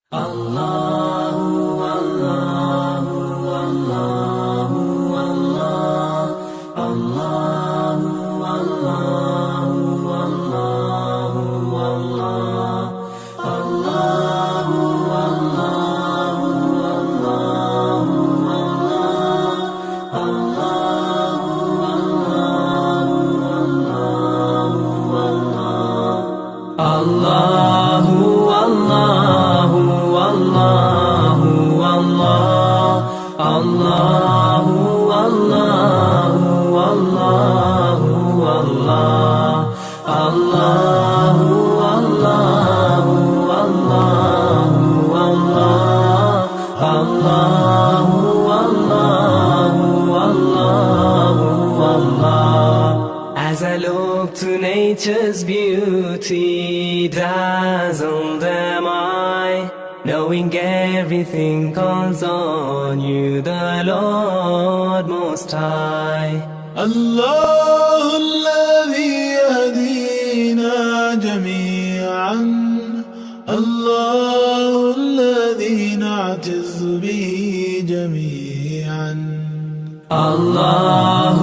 Allahu, Allahu, Allahu, Allah. Allahu, Allahu, Allahu, Allah. Allahu, Allahu, Allahu, Allah. Allahu, Allahu, Allahu, Allah. Allahu, Allahu, Allahu, Allah. Allahu, Allahu, Allahu, Allah. Allahu, Allahu, Allahu, Allah. Allahu, Allahu, Allahu, Allah. As I look to nature's beauty, dazzled am I, knowing everything calls on you, the Lord Most High. الله الذي يهدينا جميعا، الله الذي نعتز به جميعا. الله